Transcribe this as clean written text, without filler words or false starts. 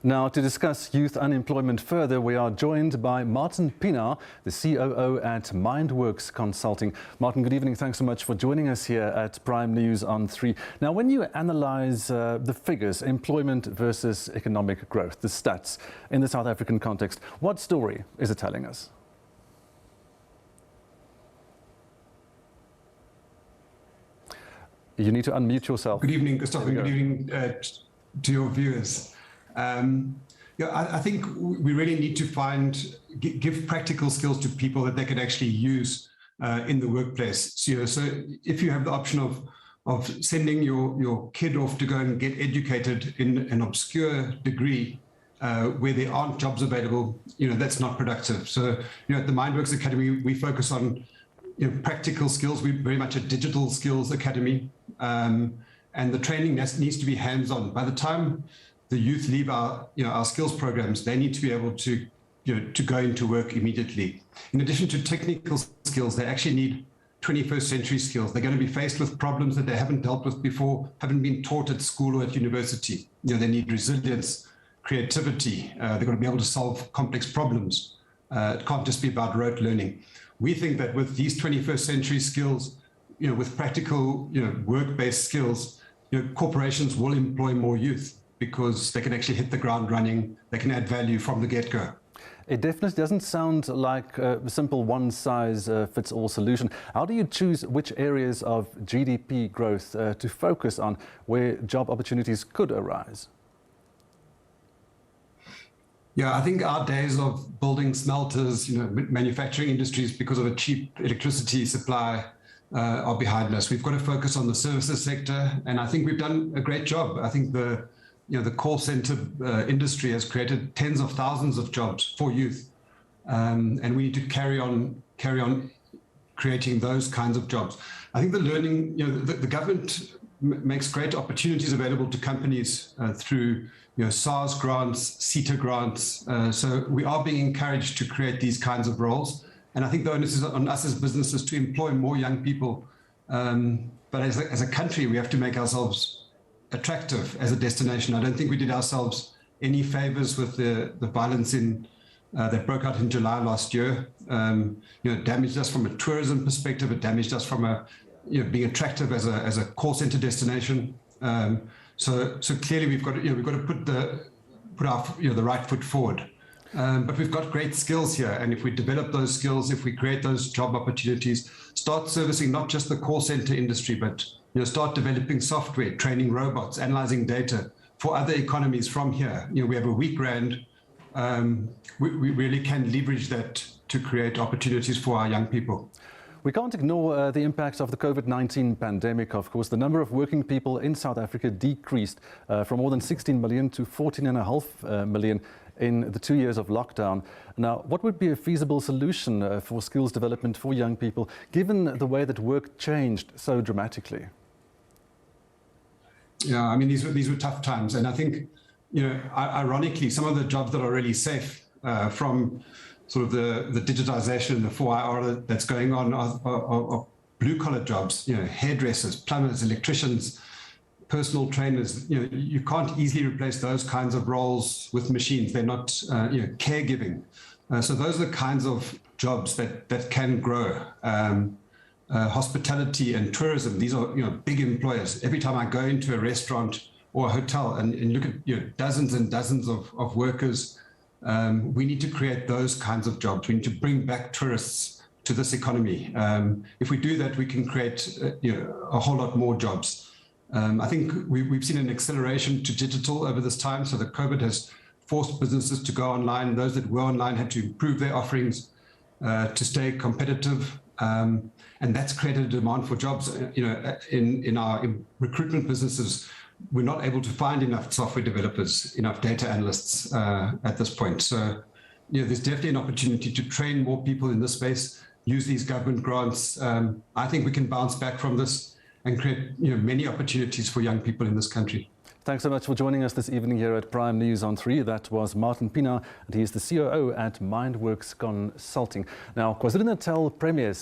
Now, to discuss youth unemployment further, we are joined by Martin Pienaar, the COO at MindWorks Consulting. Martin, good evening. Thanks so much for joining us here at Prime News on 3. Now, when you analyse the figures, employment versus economic growth, the stats in the South African context, what story is it telling us? You need to unmute yourself. Good evening, Gustav, and good evening to your viewers. I think we really need to give practical skills to people that they can actually use in the workplace. So if you have the option of sending your kid off to go and get educated in an obscure degree where there aren't jobs available, that's not productive. So at the MindWorks Academy, we focus on practical skills. We're very much a digital skills academy, and the training needs to be hands-on. By the time the youth leave our skills programs, they need to be able to go into work immediately. In addition to technical skills, they actually need 21st century skills. They're going to be faced with problems that they haven't dealt with before, haven't been taught at school or at university. They need resilience, creativity. They're going to be able to solve complex problems. It can't just be about rote learning. We think that with these 21st century skills, with practical, work-based skills, corporations will employ more youth because they can actually hit the ground running. They can add value from the get-go. It definitely doesn't sound like a simple one-size-fits-all solution. How do you choose which areas of GDP growth to focus on where job opportunities could arise? Yeah, I think our days of building smelters, manufacturing industries because of a cheap electricity supply are behind us. We've got to focus on the services sector, and I think we've done a great job. I think the call center industry has created tens of thousands of jobs for youth, and we need to carry on creating those kinds of jobs. I think the learning, the government makes great opportunities available to companies through SARS grants, CETA grants. So we are being encouraged to create these kinds of roles. And I think the onus is on us as businesses to employ more young people. But as a country, we have to make ourselves attractive as a destination. I don't think we did ourselves any favors with the violence that broke out in July last year. It damaged us from a tourism perspective. It damaged us from being attractive as a call center destination. So clearly we've got to put the right foot forward. But we've got great skills here, and if we develop those skills, if we create those job opportunities, start servicing not just the call center industry, but start developing software, training robots, analyzing data for other economies from here. We have a weak rand. We really can leverage that to create opportunities for our young people. We can't ignore the impacts of the COVID-19 pandemic, of course. The number of working people in South Africa decreased from more than 16 million to 14.5 million in the 2 years of lockdown. Now, what would be a feasible solution for skills development for young people, given the way that work changed so dramatically? Yeah, I mean, these were tough times. And I think, ironically, some of the jobs that are really safe from sort of the digitization and the 4IR that's going on are blue-collar jobs, hairdressers, plumbers, electricians, personal trainers. You can't easily replace those kinds of roles with machines. They're not, caregiving. So those are the kinds of jobs that can grow. Hospitality and tourism, these are big employers. Every time I go into a restaurant or a hotel and look at dozens and dozens of workers, we need to create those kinds of jobs. We need to bring back tourists to this economy. If we do that, we can create a whole lot more jobs. I think we've seen an acceleration to digital over this time. So the COVID has forced businesses to go online. Those that were online had to improve their offerings to stay competitive. And that's created a demand for jobs. In our recruitment businesses, we're not able to find enough software developers, enough data analysts at this point. So, there's definitely an opportunity to train more people in this space, use these government grants. I think we can bounce back from this and create, many opportunities for young people in this country. Thanks so much for joining us this evening here at Prime News on 3. That was Martin Pienaar, and he is the COO at MindWorks Consulting. Now, KwaZulu-Natal Premier